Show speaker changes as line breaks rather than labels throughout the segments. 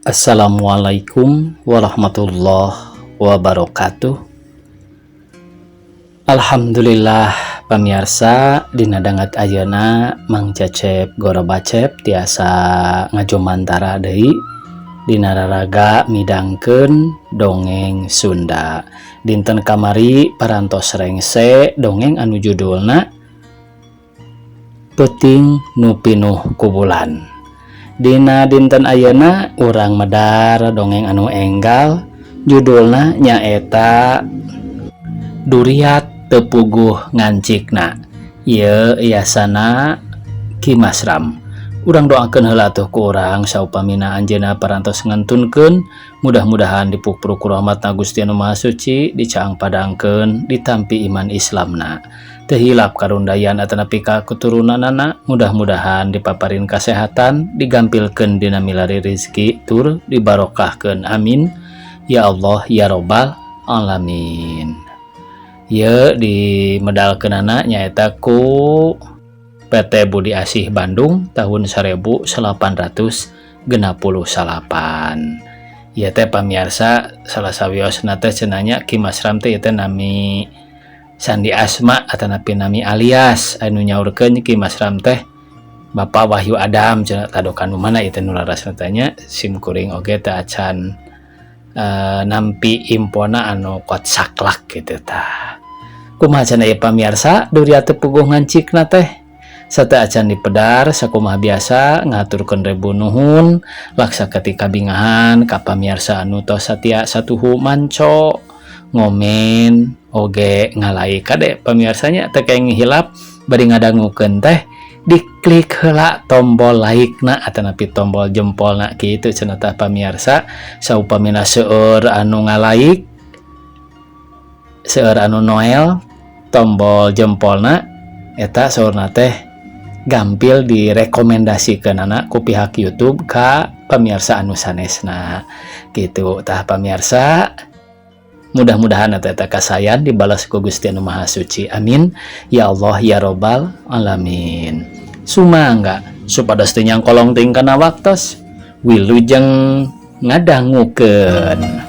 Assalamualaikum warahmatullahi wabarakatuh. Alhamdulillah pamirsa dina dangat ayeuna Mang Cecep Gorobacep tiasa ngajomantara deui dina raraga midangkeun dongeng Sunda. Dinten kamari parantos rengse dongeng anu judulna Peuting Nu Pinuh Ku Bulan. Dina dinten ayeuna urang medar dongeng anu enggal judulna nyaeta Duriat Teu Puguh Ngancikna. Ieu iasana Ki Masram. Urang doakeun heula atuh ku urang saupamina anjeunna parantos ngantunkeun, mudah-mudahan dipupru ku rahmatna Gusti Anu Maha Suci, dicaang padangkeun, ditampi iman Islamna. Teu hilap karundayan atanapi ka keturunanana, mudah-mudahan dipaparin kasehatan, digampilkeun dina milari rezeki tur dibarokahkeun. Amin ya Allah ya Rabbal alamin. Ieu dimedalkeunana nyaeta ku PT Budi Asih Bandung tahun 1868. Ieu teh pamirsa salah sawiosna teh cenanya Ki Masram teh ieu teh nami Sandi Asma atanapi nami alias anu nyaurkeun Ki Masram teh Bapak Wahyu Adam cenah tadokan mana ieu teh nu larasna teh nya sim kuring oge teh acan nampi impona anu kot saklak kitu tah. Kumaha cenah ieu pamirsa Duriat Teu Puguh Ngancikna teh? Sate acan dipedar sakumaha biasa ngaturkeun rebu nuhun laksa ketika bingahan ka pamirsa anu tos satia satuhu manco ngomen oge ngalai kade pamirsanya teh kenging hilap bari ngadangukeun teh diklik heula tombol like-na atanapi tombol jempolna kitu cenah tah pamirsa saupamina seueur anu ngalaik seueur anu noel tombol jempolna eta saurna teh gampil direkomendasikeun anak ku pihak YouTube ka pamirsa anu sanesna gitu tah pamirsa. Mudah-mudahan eta kasayan dibalas ku Gusti Anu Maha Suci. Amin ya Allah ya Rabbal alamin. Sumangga supados teu nyangkolong teuing kana waktos wilujeng ngadangukeun.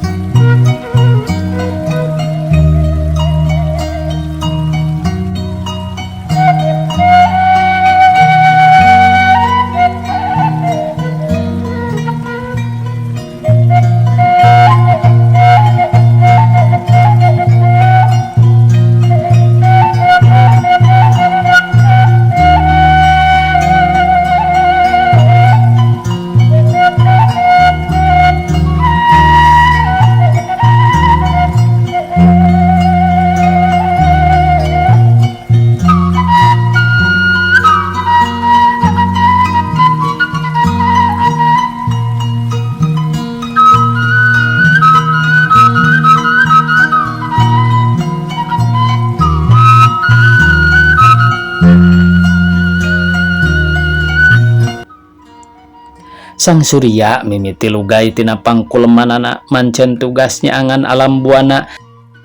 Sang Surya mimiti lugay tina pangkulemanana mancen tugasnya angan alam buana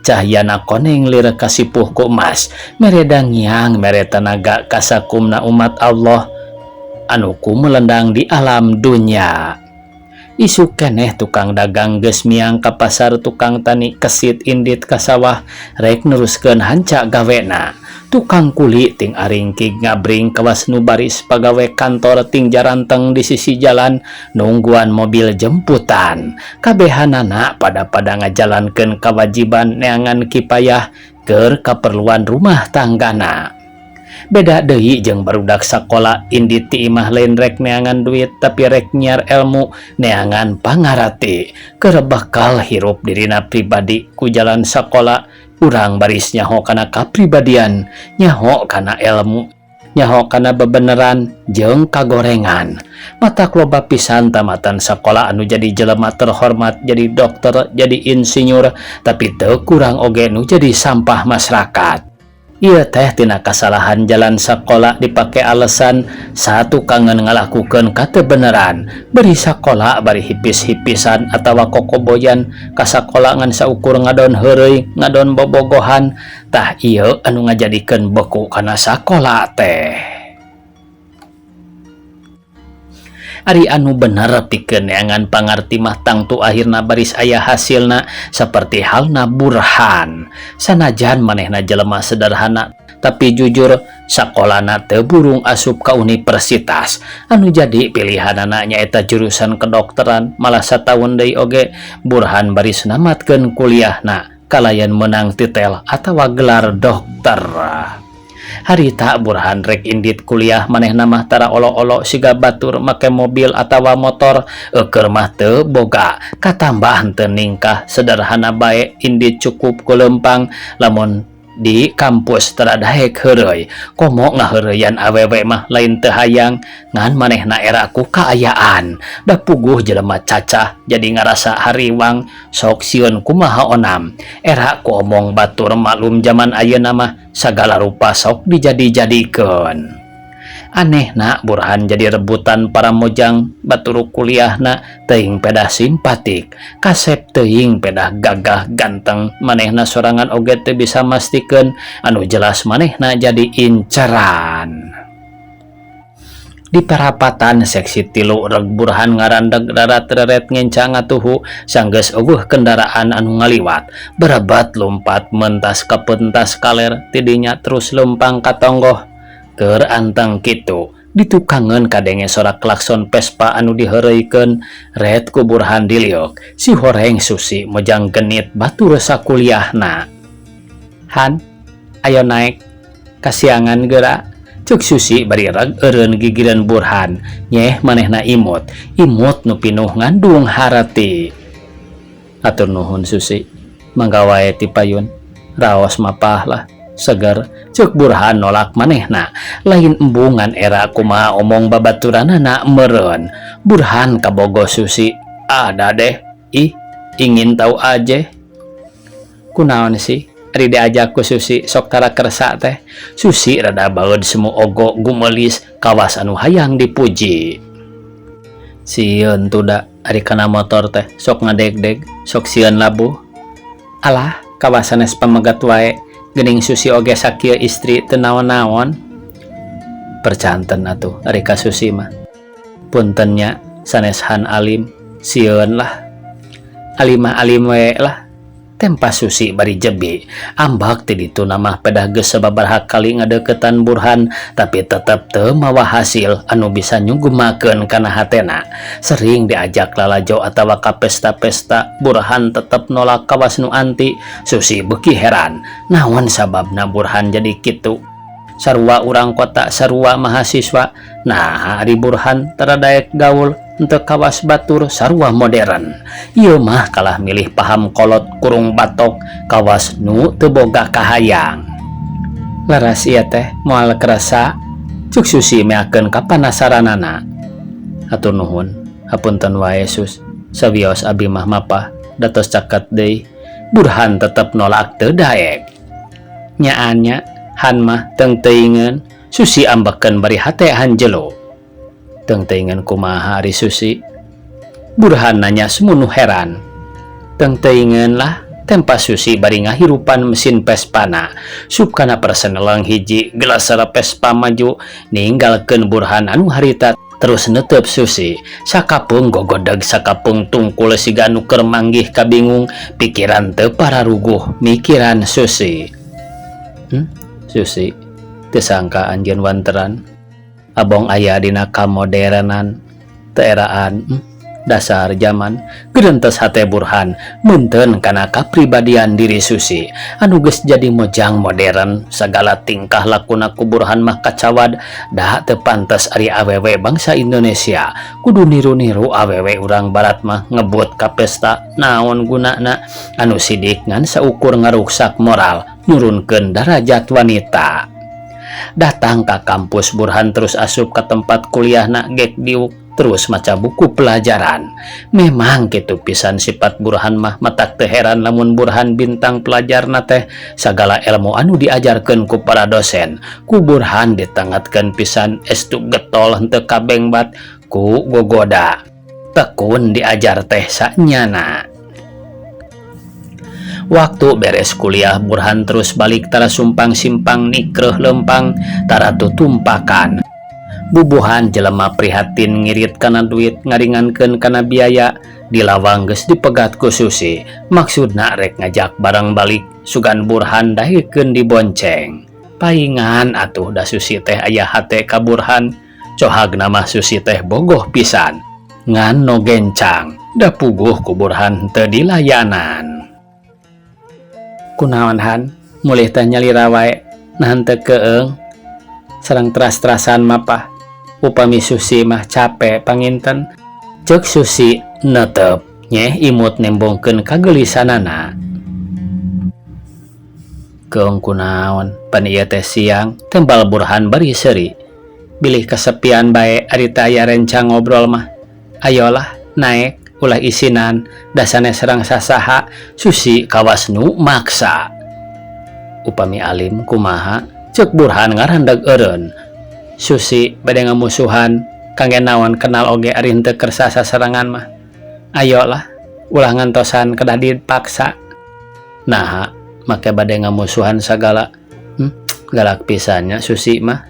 cahyana koneng lir kasipuh ku emas mere dangyang mere tanaga kasakumna umat Allah anu kumelendang di alam dunya. Isu keneh tukang dagang geus miang ka pasar, tukang tani kesit indit ka sawah rek neruskeun hanca gawena. Tukang kuli ting aringkig ngabring kawas nu baris pagawe kantor ting jaranteng di sisi jalan nungguan mobil jemputan. Kabehanana pada ngajalankeun kewajiban neangan kipayah keur kaperluan rumah tanggana. Beda deui jeung barudak sakola indit ti imah lain rek neangan duit tapi rek nyiar ilmu neangan pangarati keur bakal hirup dirina pribadi ku jalan sakola. Urang baris nyaho kana kapribadian, nyaho kana ilmu, nyaho kana bebeneran jeung kagorengan. Matak loba pisan tamatan sakola anu jadi jelema terhormat, jadi dokter, jadi insinyur, tapi teu kurang oge nu jadi sampah masyarakat. Ieu teh tina kasalahan jalan sakola dipake alasan satu kangen ngalakukeun katebeneran, beri sakola bari hipis-hipisan atawa kokoboyan ka sakola ngan saukur ngadon heureuy ngadon bobogohan, tah ieu anu ngajadikeun beku kana sakola teh. Ari anu bener pikeun neangan pangarti mah tangtu akhirna baris aya hasilna seperti halna Burhan. Sanajan manehna jelema sederhana tapi jujur sakolana teu burung asup ka universitas. Anu jadi pilihan anaknya eta jurusan kedokteran, malah satahun deui oge Burhan baris namatkeun kuliahna kalayan menang titel atawa gelar dokter. Harita Burhan rek indit kuliah manehna mah tara olo-olo siga batur make mobil atawa motor, keur mah teu boga katambah teu ningkah sederhana bae indit cukup ku leumpang. Lamun di kampus tara daek heureuy komo ngaheureyan awewe mah lain teu hayang ngan manehna era ku kaayaan da puguh jelema cacah jadi ngarasa hariwang sok sieun kumaha onam. Era ku omong batur maklum zaman ayeuna mah sagala rupa sok dijadi-jadikeun. Anehna Burhan jadi rebutan para mojang batur kuliahna teuing pedah simpatik, kasep teuing pedah gagah ganteng. Manehna sorangan oge teu bisa mastikeun anu jelas manehna jadi inceran. Di perapatan seksi 3 reg Burhan ngarandeg darat reret ngencang atuhu sanggeus eueuh kendaraan anu ngaliwat berebat lompat mentas ka pentas kaler tidinya terus lempang ka tonggoh. Keur anteng kitu ditukangeun kadenge sorak klakson Vespa anu diheureuykeun ret ku Burhan diliuk si horeng Susi mojang genit batur sakuliahna. Han, ayo naik kasiangan geura, cuk Susi bari reg eureun gigireun Burhan. Nyeh manehna imut nu pinuh ngandung harati. Atur nuhun Susi, mangga wae ti payun, raos mapah lah seger, cuk Burhan nolak manehna. Lain embungan era kumaha omong babaturanana meureun. Burhan kabogo Susi, ada deh, ih ingin tahu aja. Kunaon sih ari diajak ku Susi sok tara kersa teh. Susi rada baeud semu ogo gumelis kawas anu hayang dipuji. Sieun tuda ari kana motor teh sok ngadeg-deg sok sieun labuh. Alah kawas sanes pamegat wae. Geuning Susi oge sakieu istri teu naon-naon. Percanten atuh ari ka Susi mah. Punten nya sanes Han alim, sieun lah. Alimah alim we lah. Tempa Susi bari jebi. Ambak ti ditu mah pedah geus sababaraha kali ngadeukeutan Burhan tapi tetep teu mawa hasil anu bisa nyugumakeun kana hatena. Sering diajak lalajo atawa ka pesta-pesta Burhan tetep nolak kawas nu anti. Susi beuki heran naon sababna Burhan jadi kitu. Sarua urang kota sarua mahasiswa, nah ari Burhan tara daek gaul untuk kawas batur sarua modern. Ieu mah kalah milih paham kolot kurung batok kawas nu teu boga kahayang. Laras ieu teh moal kerasa, cuk Susi meakeun kapanasaranana. Hatur nuhun, hapunten wae Sus, sawios abi mah mapah datos caket deui. Burhan tetep nolak teu daek. Nyaannya Han mah teung teuingeun. Susi ambekeun bari hate Han jelo. Teung teuingeun kumaha ari Susi? Burhan nanya semunu heran. Teung teuingeun lah. Tempa Susi bari ngahirupan mesin Vespana. Sup kana perseneleng hiji gelas sara Vespa maju ninggalkeun Burhan anu harita terus netep Susi. Sakapung gogodeg sakapung tungkul siga anu keur manggih kabingung pikiran teu pararuguh mikiran Susi. Susi teu sangka anjeun wanteran abong aya dina kamodernan teu eraan dasar zaman. Geurentes hate Burhan munten kana kapribadian diri Susi anu geus jadi mojang modern. Sagala tingkah lakuna ku Burhan mah kacawad da teu pantes ari awewe bangsa Indonesia. Kudu niru-niru awewe urang barat mah ngebut ka pesta naon gunana anu sidik ngan saukur ngaruksak moral nurunkeun derajat wanita. Datang ke kampus Burhan terus asup ke tempat kuliahna gek diuk terus maca buku pelajaran. Memang gitu pisan sifat Burhan mah matak teu heran lamun Burhan bintang pelajarna teh sagala ilmu anu diajarkeun ku para dosen. Ku Burhan ditangatkeun pisan estu getol henteu kabengbat ku gogoda. Tekun diajar teh sanyana. Waktu beres kuliah Burhan terus balik tara sumpang simpang nikreuh lempang tara tutumpakan. bubuhan jelema prihatin ngirit kana duit ngaringankeun kana biaya dilawang geus dipegat ku Susi maksudna rek ngajak barang balik sugan Burhan dahikeun dibonceng paingan atuh da Susi teh aya hate ka Burhan cohagna mah Susi teh bogoh pisan ngan no gencang da puguh ku Burhan teu dilayanan kunaon Han mulih teh nyalira wae nahan teu keeng sareng teras-terasan mapah upami Susi mah capek panginten cek Susi netep nyeh imut nembongkeun kagelisanana keung kunaon pan ieu teh siang tembal Burhan bari seuri bilih kesepian bae ari teh aya rencang ngobrol mah ayolah naek ulah isinan dasane serang sasaha Susi kawas nu maksa upami alim kumaha cek Burhan ngarandag eureun Susi bade ngamusuhan kangge naon kenal oge ari henteu keur sasarangan mah ayolah ulah ngantosan kedah dipaksa nah make bade ngamusuhan sagala galak pisannya Susi mah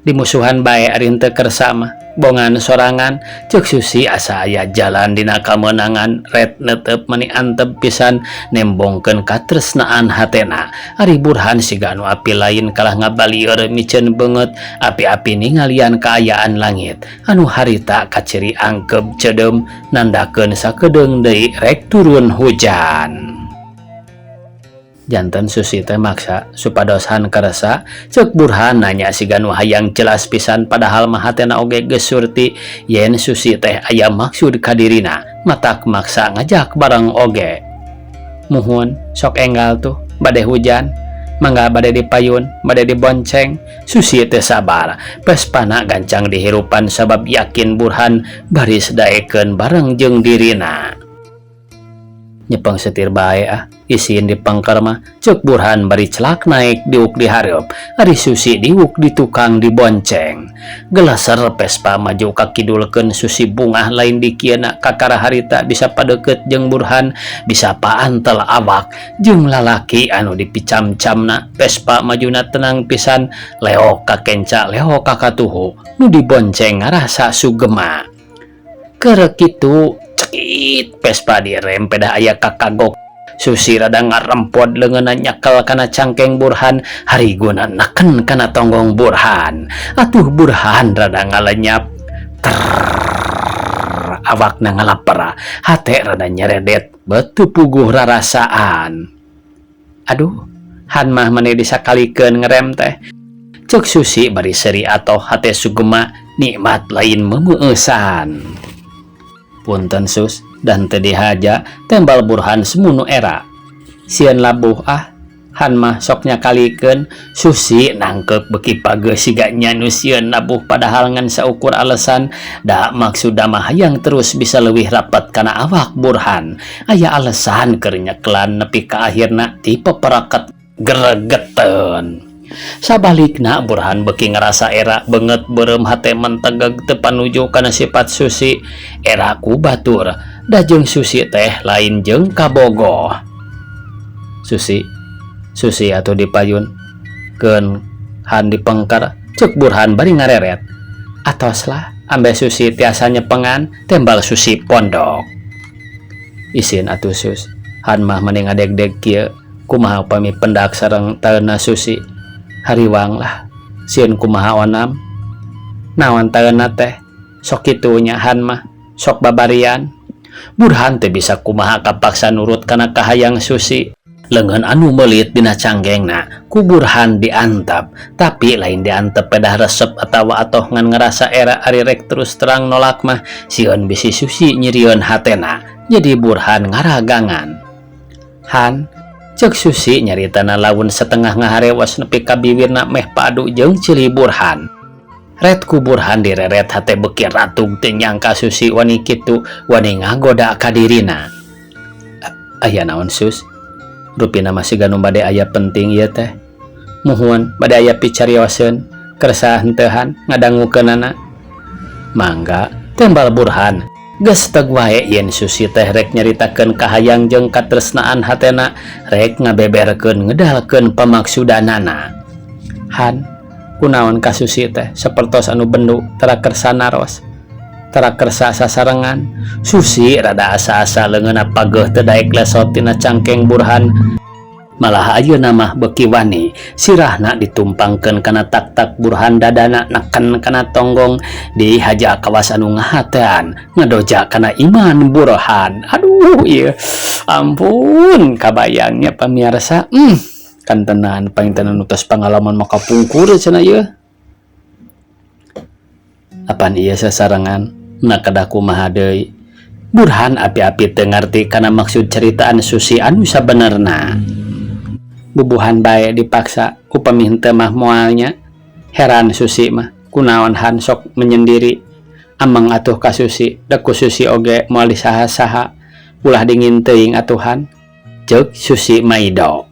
dimusuhan bae ari henteu kersa mah bongan sorangan cek Susi asa aya jalan dina kamenangan red netep meni antep pisan nembongkeun katresnaan hatena ari Burhan siga anu api lain kalah ngabalieur miceun beungeut api-api ningalian kaayaan langit anu harita kaciri angkeb cedem nandakeun sakedeung deui rek turun hujan janten Susi teh maksa supados Han karesa cek Burhan nanya siga nu hayang jelas pisan padahal mah hatena oge geus surti yen Susi teh aya maksud ka dirina matak maksa ngajak bareng oge muhun sok enggal tuh bade hujan mangga bade dipayun bade dibonceng Susi teh sabar pespana gancang dihirupan sabab yakin Burhan bari sedaekeun bareng jeung dirina nyepeng setir bae isin di pangkar mah cek Burhan bari celak naik diuk di hareup ari Susi diuk di tukang dibonceng gelaser Vespa maju kakidulkeun Susi bungah lain di kieuna kakara harita bisa padeukeut jeung Burhan bisa paantel awak jeung lalaki anu dipicam-camna Vespa majuna tenang pisan leo ka kenca leo ka katuhu nu dibonceng ngarasa sugema keur kitu cekit Vespa direm pedah aya kakagok Susi rada ngarempod leungeunna nyakel kana cangkeng Burhan hariguna naken kana tonggong Burhan atuh Burhan rada ngalenyap awakna ngalapera hate rada nyeredet beutu puguh rarasaan aduh Han mah maneh disakalikeun ngerem teh cek Susi bari seuri atoh hate sugema nikmat lain memeueusan punten Sus dan teu dihaja tembal Burhan semunu era sieun labuh Han mah sok nyakalikeun Susi nangkep beki pageus siga nya nu sieun labuh padahal ngan saukur alesan da maksud mah hayang terus bisa leuwih rapat kana awak Burhan aya alesan keur nyeklan nepi ka akhirna ti peperaket gregeteun sabalikna Burhan beki ngerasa era beungeut beureum hate mentegeg teu panuju kana sifat Susi era ku batur da jeung Susi teh lain jeung kabogoh Susi atuh dipayun keun Han dipengker cek Burhan bari ngareret atos lah ambe Susi tiasa nyepengan tembal Susi pondok isin atuh Sus Han mah mending ngadeg-deg kieu kumaha upami pendak sareng taeuna Susi hariwang lah sieun kumaha onam naon taeuna teh sok kitu nya Han mah sok babarian Burhan teh bisa kumaha kapaksa nurut kana kahayang Susi leungeun anu meulit dina canggengna ku Burhan diantep tapi lain diantep pedah resep atawa atoh ngan ngerasa era ari rek terus terang nolak mah sieun bisi Susi nyirieun hatena jadi Burhan ngaragangan Han cek Susi nyaritana laun setengah ngaharewas nepi ka bibirna meh padu jeung cili Burhan red ku Burhan direret hate beki ratug teu nyangka Susi wani kitu wani ngagoda ka dirina aya naon Sus rupina masih ganu bade aya penting ieu teh muhun bade aya picarioseun kersa henteu Han ngadangukeunana mangga tembal Burhan geus teg wae yen Susi teh rek nyaritakeun kahayang jeung katresnaan hatena rek ngabeberkeun ngedalkeun pamaksudanana Han kunaon ka Susi teh sapertos anu bendu tara kersa naros tara kersa sasarengan. Susi rada asa-asa leungeunna pageuh teu daek lesot tina cangkeng Burhan, malah ayeuna mah beuki wani sirahna ditumpangkeun kana tak-tak Burhan, dadana neken kana tonggong di haja kawas anu ngahatean ngadoja kana iman Burhan. Aduh ieu ampun kabayangnya pamirsa, kan tenan paintenan utas pangalaman maka pungkur cenah ieu. Apan ieu sasarengan nakadah kumaha deui. Burhan api-api teu ngarti kana maksud ceritaan Susi anu sabenerna. Bubuhan bae dipaksa upami henteu mah moalnya. Heran Susi mah kunaon Han sok menyendiri. Amang atuh ka Susi, da ku Susi oge moal disaha-saha. Ulah dingin teuing atuhan. Ceuk Susi maido.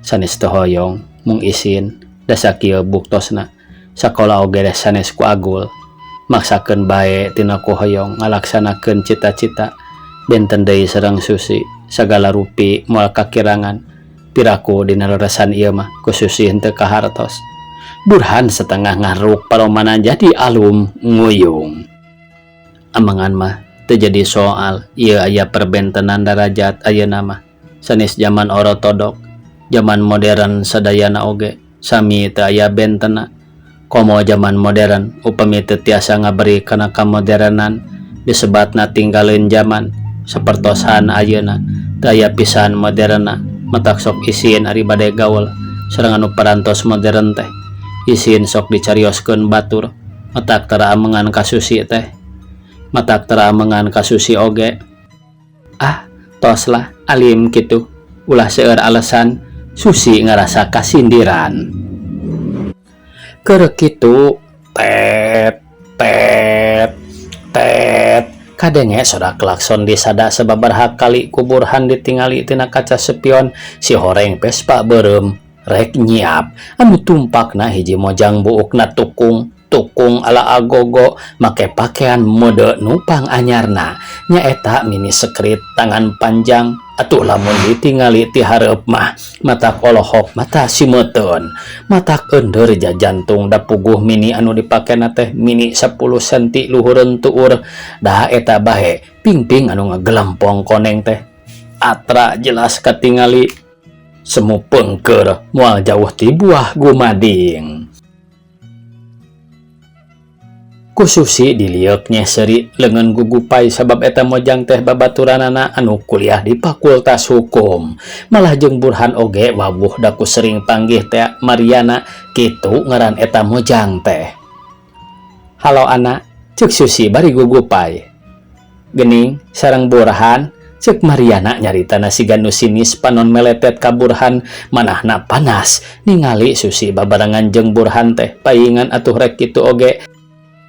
Sanes teu hoyong mung isin da sakieu buktosna. Sakola oge da sanes ku agul. Maksakeun bae tina ku hoyong ngalaksanakeun cita-cita. Benten deui sareng Susi sagala rupi moal kakirangan. Piraku dina leresan ieu mah ku Susi henteu kahartos. Burhan setengah ngaruk paromana jadi alum nguyung. Amangan mah teu jadi soal ieu aya perbentenan derajat ayeuna mah. Sanes zaman orotodok, zaman modern sadayana oge sami teu aya bentenna. Komo zaman modern upami teu tiasa ngaberi kana kamodernan disebatna tinggalin zaman sapertosan ayeuna teu aya pisan moderna. Matak sok isin ari bade gaul sareng anu parantos modern teh isin sok dicarioskeun batur. Matak tara amengan ka Susi teh, matak tara amengan ka Susi oge. Tos lah alim kitu. Ulah seueur alesan Susi ngarasa kasindiran. Keur kitu tet tet tet kadenge soda klakson disada sababaraha kali ku Burhan ditingali tina kaca spion. Si horeng Vespa beureum rek nyiap anu tumpakna hiji mojang buukna tukung ala agogo make pakaian mode nupang anyarna nyaeta mini sekrit tangan panjang. Atuh lamun ditingali ti hareup mah matak olohok mata simeteun, matak ender jajantung da puguh mini anu dipakena teh mini 10 cm luhureun tuur. Da eta bae pingping anu ngagelempong koneng teh atra jelas katingali semu peungkeur moal jauh ti buah gumading. Ku Susi diliuk nyeseri leungeun gugupai sabab eta mojang teh babaturanana anu kuliah di Fakultas Hukum. Malah jeung Burhan oge wawuh da ku sering panggih teh Mariana kitu ngaran eta mojang teh. Halo anak, ceuk Susi bari gugupai. Geuning sareng Burhan, ceuk Mariana nyaritana siga nu sinis panon melepet ka Burhan manahna panas ningali Susi babarengan jeung Burhan teh paingan atuh rek kitu oge.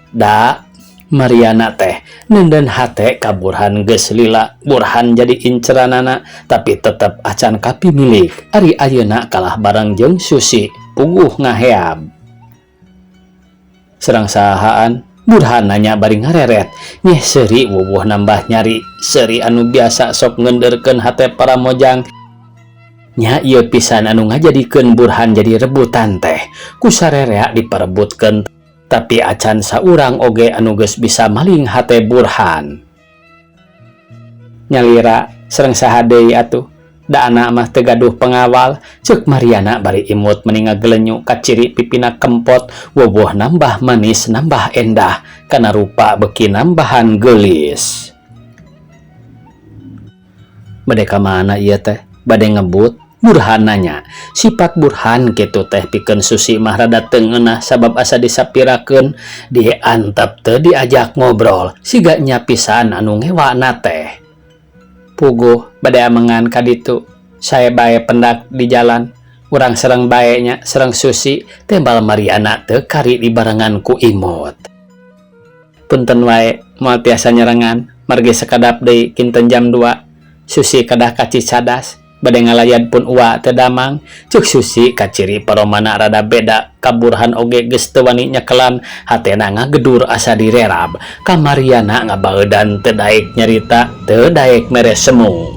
Da Mariana teh nenden hate ka Burhan geus lila. Burhan jadi inceranana tapi tetep acan kapimilik. Ari ayeuna kalah bareng jeung Susi puguh ngaheab. Serang sahaan Burhan nanya bari ngareret nyeh seuri wuwuh nambah nyari seuri anu biasa sok ngeundeurkeun hate para mojang. Nya ieu pisan anu ngajadikeun Burhan jadi rebutan teh ku sarerea diperebutkeun. Tapi acan saurang oge anu geus bisa maling hate Burhan. Nyalira sareng saha deui atuh. Da anak mah teu gaduh pengawal. Ceuk Mariana bari imut meni ngagelenyu ka ciri pipina kempot. Wubuh nambah manis nambah endah kana rupa beuki nambahan geulis. Bade ka mana ieu teh? Bade ngebut? Burhan nanya. Sifat Burhan kitu teh pikeun Susi mah rada teu ngeunah sabab asa disapirakeun diantep teu diajak ngobrol siga nya pisan anu ngewana teh. Puguh bade amengan ka ditu. Sae bae pendak di jalan. Urang sareng bae nya sareng Susi tembal Mariana teu kari dibarengan ku imut. Punten wae moal tiasa nyerengan margi sakadap deui kinten jam 2. Susi kadah kaci cadas. Bade ngalayad pun uwa teu damang. Ceuk Susi kaciri paromana rada beda ka Burhan oge geus teu wani nyekelan hatena ngagedur asa direrab. Ka Mariana ngabaeudan teu daek nyarita teu daek mere semu.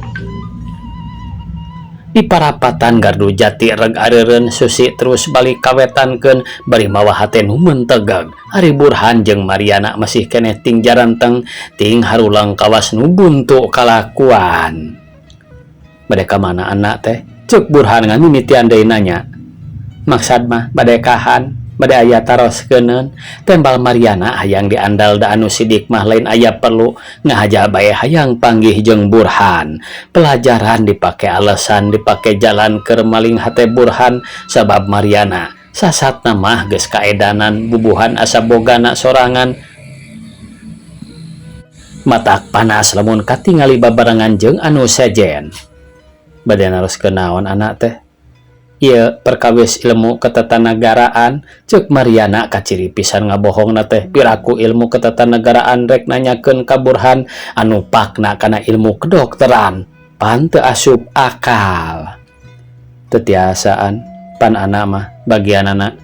Di parapatan gardu jati reg areureun Susi terus balik kawetankeun bari mawa hate nu mentegeg. Ari Burhan jeung Mariana masih keneh ting jaranteng ting harulang kawas nu buntu kalakuan. Bade ka mana anak teh? Ceuk Burhan ngamimitian deui nanya. Maksad mah bade kahan, bade aya taroskeun. Tembal Mariana hayang diandal da anu sidik mah lain aya perlu ngahaja bae hayang panggih jeung Burhan. Pelajaran dipake alasan dipake jalan keur maling hate Burhan sabab Mariana sasatna mah geus kaedanan bubuhan asa bogana sorangan. Matak panas lamun katingali babarengan jeung anu sejen. Bade naroskeun naon anak teh? Ieu perkawis ilmu ketetanagaraan, ceuk Mariana kaciri pisan ngabohongna teh piraku ilmu ketetanagaraan rek nanyakeun ka Burhan anu pakna kana ilmu kedokteran pan teu asup akal. Teu tiasaan pan anak mah bagianana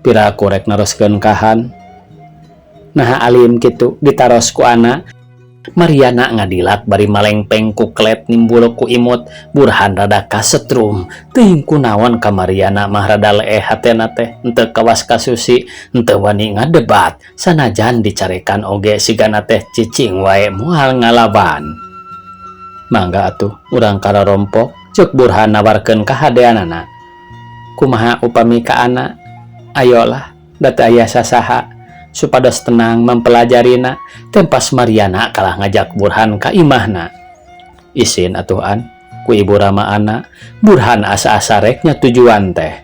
piraku rek naroskeun kahan. Nah alim kitu ditaros ku anak. Mariana ngadilat bari malengpeng ku klet nimbul ku imut. Burhan rada kasetrum teuing kunaon ka Mariana mah rada leeh hatena teh henteu kawas ka Susi henteu wani ngadebat sanajan dicarekan oge sigana teh cicing wae moal ngalawan. Mangga atuh urang karorompok, ceuk Burhan nawarkeun kahadeanana. Kumaha upami ka anak? Ayolah da teu aya sasaha supados tenang mempelajarina. Tempas Mariana kalah ngajak Burhan ka imahna. Isin atuhan ku ibu rama anak. Burhan asa-asa reknya tujuan teh.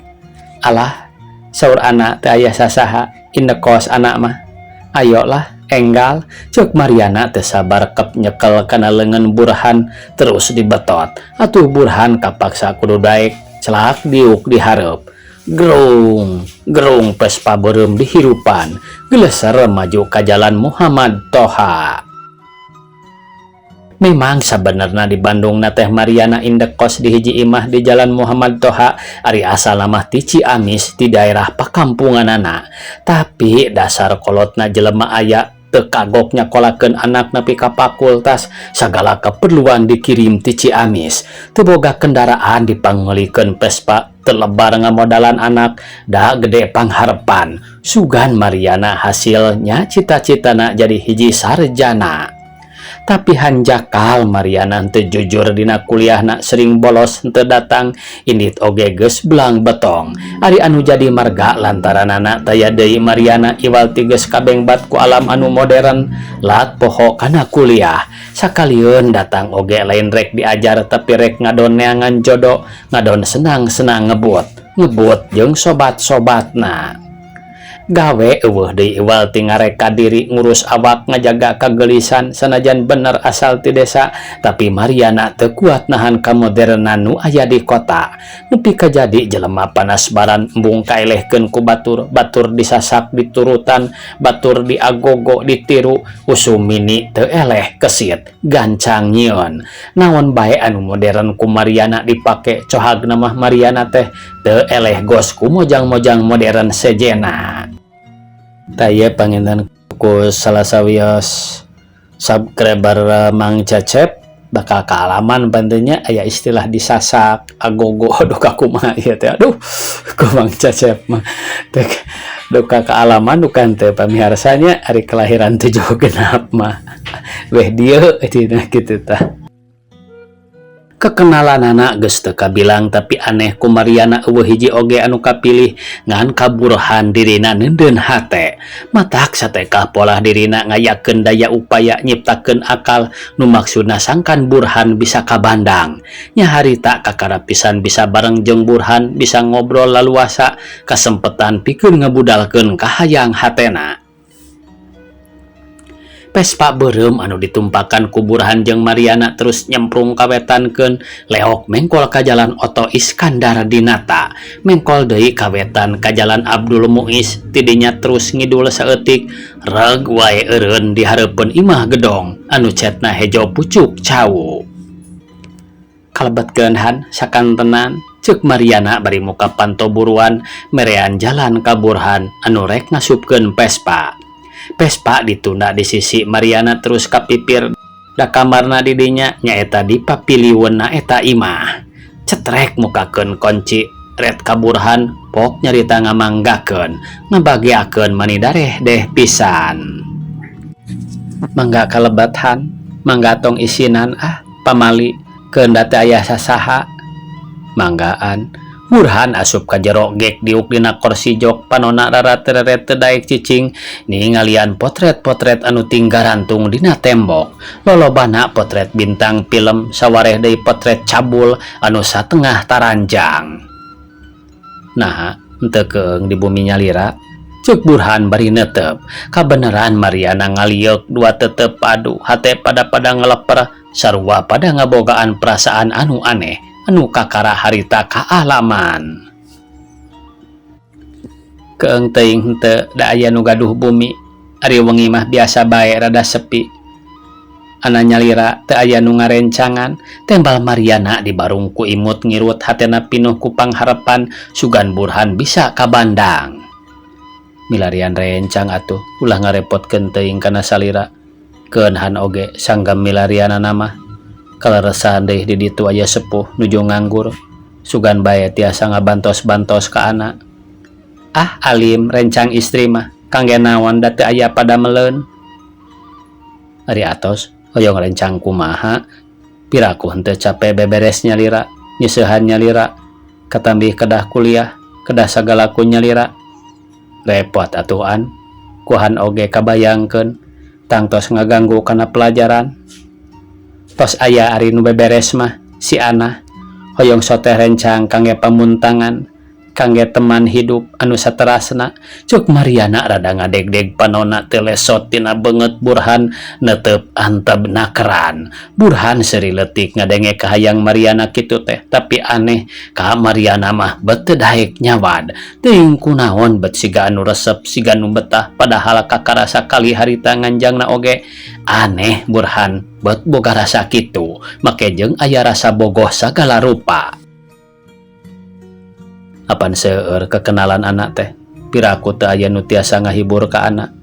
Alah saur anak teh aya sasaha indekos anak mah. Ayolah enggal, ceuk Mariana teh sabar kep nyekel kana leungeun Burhan terus dibetot. Atuh Burhan kapaksa kudu daek celak diuk dihareup. Gerung Vespa beureum di hirupan geleser maju ka jalan Muhammad Toha. Memang sabenerna di Bandung na teh Mariana indekos di hiji imah di jalan Muhammad Toha ari asal mah ti Ciamis di daerah pakampunganana. Tapi dasar kolotna jelema aya teu kagok nyakolakeun anak nepi ka fakultas sagala keperluan dikirim ti Ciamis. Teu boga kendaraan dipanggolikeun Vespa terlebar ngamodalan anak da gede pangharepan. Sugan Mariana hasilnya cita-citana jadi hiji sarjana. Tapi hanjakal Mariana henteu jujur dina kuliahna sering bolos henteu datang indit oge geus belang betong. Ari anu jadi marga lantaranana taya deui Mariana iwal ti geus kabengbat ku alam anu modern lat poho kana kuliah. Sakalieun datang oge lain rek diajar tapi rek ngadon neangan jodoh, ngadon senang-senang ngebut jeung sobat-sobatna. Gawe eueuh deui iwal ti ngareka diri ngurus awak ngajaga kagelisan sanajan bener asal ti desa. Tapi Mariana teu kuat nahan kamodernan nu aya di kota. Nepi ka jadi jelema panasbaran embung kaelehkeun ku batur disasak diturutan, batur diagogo ditiru, usum mini teu eleh kesit gancang nyieun. Naon bae anu modern ku Mariana dipake cohagna mah Mariana teh teu eleh gos ku mojang-mojang modern sejena. Taya panginten ku salah sawios subscriber Mang Cecep bakal kealaman bantunya aya istilah disasak agogo duka kumaha ieu teh. Aduh ku Mang Cecep mah teh duka kealaman dukan teh pamiharsanya ari kelahiran 7 genap mah weh dieu dina kitu tah. Kekenalan anak geus teu kabilang tapi aneh ku Mariana eueuh hiji oge anu kapilih ngan kaburuhan dirina neundeun hate. Matak satekah pola dirina ngayakeun daya upaya nyiptakeun akal nu maksudna sangkan Burhan bisa kabandang. Nya harita kakara pisan bisa bareng jeung Burhan bisa ngobrol laluasa kasempetan pikeun ngebudalkeun kahayang hatena. Vespa beureum anu ditumpakan ku Burhan jeung Mariana terus nyemprung kawetankeun leok mengkol ka jalan Oto Iskandar Dinata, mengkol deui kawetan ka jalan Abdul Muiz, tidinya terus ngidul saeutik reg wae eureun di hareupeun imah gedong anu cetna hejo pucuk cawu. Kalebetkeun han sakantenan, ceuk Mariana bari muka panto buruan merean jalan ka Burhan anu rek ngasupkeun Vespa. Vespa ditunda di sisi Mariana terus kapipir da kamarna di dinya nyaeta di papiliweunna eta imah. cetrek mukakeun konci red ka Burhan pok nyarita ngamanggakeun ngabagiakeun mani dareh deh pisan. Mangga kalebatan, mangga tong isinan pamali keunda teu aya sasaha. Manggaan Burhan asup ka jero gek diuk dina kursi jok panonna rarat-raret teu daek cicing ningalian potret-potret anu tinggarantung dina tembok. Lolobana potret bintang film sawareh deui potret cabul anu satengah taranjang. Nah, henteu keung di bumi nyalira ceuk Burhan bari neuteup kabeneran Mariana ngalieuk dua tetep padu hate pada ngeleper sarua pada ngabogaan perasaan anu aneh anu kakara harita kaalaman. Keung teuing henteu da aya nu gaduh bumi, ari wengi mah biasa bae rada sepi. Ana nyalira teu aya nu ngarencangan, tembal Mariana dibarung ku imut ngirut hatena pinuh ku pangharepan sugan Burhan bisa ka Bandang. Milarian rencang atuh ulah ngarepotkeun teuing kana salira. Keunhan oge sanggam milarianana mah kaleresan deui di ditu aya sepuh nuju nganggur sugan bae tiasa ngabantos-bantos ka anak. Alim rencang istri mah kangge naon da teu aya pada meleun. Ari atos hoyong rencang kumaha piraku henteu cape beberes nyalira nyeusehan nyalira katambih kedah kuliah kedah sagalaku nyalira repot atuhan kuhan oge kabayangkeun tangtos ngaganggu kana pelajaran. Tos aya ari nu beberes mah si Ana hoyong soteh rencang kangge pamuntangan kangge teman hidup anu saterasna. Cuk Mariana rada ngadeg-deg panonna teu lesot tina beungeut Burhan neuteup anteb nakeran. Burhan seuri leutik ngadenge ka hayang Mariana kitu teh tapi aneh ka Mariana mah bet teu daek nyawad teuing kunaon bet siga anu resep siga nu betah padahal kakara sakali harita nganjangna oge. Aneh Burhan bet boga rasa kitu make jeung aya rasa bogoh sagala rupa. Apan seueur kekenalan anak teh piraku teu aya nu tiasa ngahibur ka anak.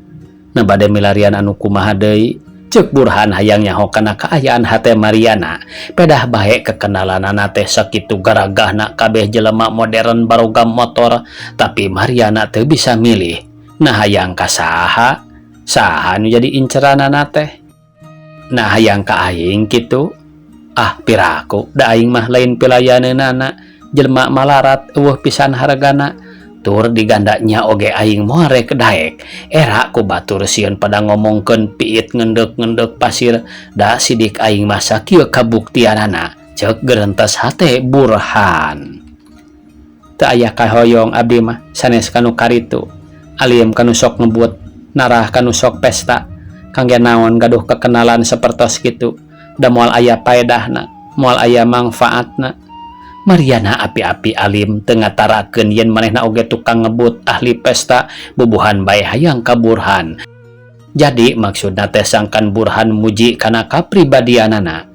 Na bade milarian anu kumaha deui ceuk Burhan hayang nyaho kana kaayaan hate Mariana. Pedah bae kekenalan anak teh sakitu garagahna kabeh jelema modern barogam motor tapi Mariana teu bisa milih. Nah hayang ka saha nu jadi inceran anak teh. Nah hayang ka aing kitu. Piraku da aing mah lain pilayaneunana jelema malarat eueuh pisan hargana tur digandanya oge aing moal rek daek era ku batur sieun pada ngomongkeun piit ngendek-ngendek pasir da sidik aing mah sakieu kabuktianana ceuk geurentes hate Burhan. Teu aya kahoyong abdi mah sanes kanu karitu alim kanu sok ngebut narah kanu sok pesta kangge naon gaduh kekenalan sapertos kitu da moal aya paedahna moal aya mangfaatna. Mariana api-api alim teu ngatarakeun yen manehna oge tukang ngebut ahli pesta bubuhan bae hayang ka Burhan. Jadi maksudna teh sangkan Burhan muji kana kapribadianana.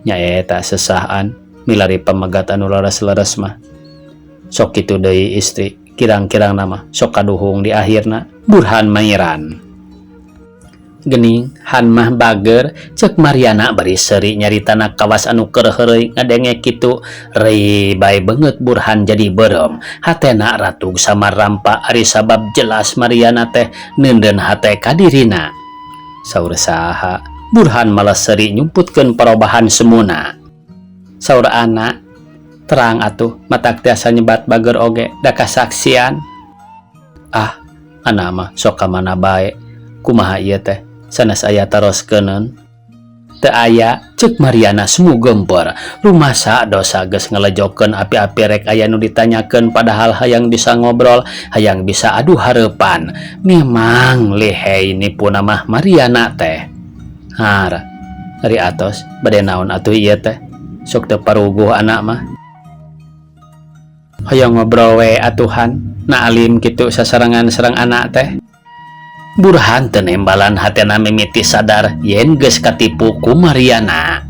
Nyaeta sesahan milari pamegat anu leres-leres mah. Sok kitu deui istri kirang-kirang nama sok kaduhung di akhirna Burhan mairan. Gening han mah bager ceuk Mariana bari seuri nyaritana kawas anu keur heureuy ngadenge kitu rei bae beungeut Burhan jadi beureum hatena ratug samarampa ari sabab jelas Mariana teh neundeun hate ka dirina. Saur saha Burhan malah seuri nyumputkeun parobahan semuna. Saur Ana terang atuh matak tiasa nyebat bager oge da kasaksian. Ana mah sok ka mana bae kumaha ieu teh sanes aya taroskeun teu aya ceuk Mariana semu gempeur rumasa dosa geus ngelejokeun api-api rek aya nu ditanyakeun padahal hayang bisa ngobrol hayang bisa adu hareupan. Memang lihai nipuna mah Mariana teh. Ari atos bade naon atuh ieu teh sok teu paruguh anak mah. Hayang ngobrol we atuhan na alim kitu sasarengan sareng anak teh. Burhan teu nembalan hatena mimiti sadar yen geus katipu ku Mariana.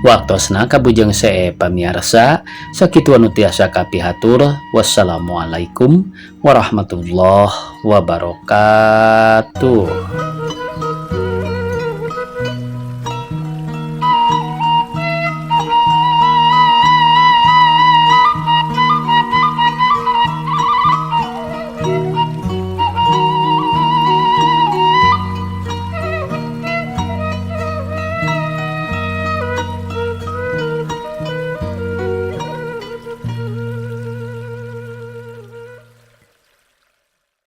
Waktosna kabujeng see pamiarsa sakitu anu tiasa kapihatur. Wassalamualaikum warahmatullahi wabarakatuh.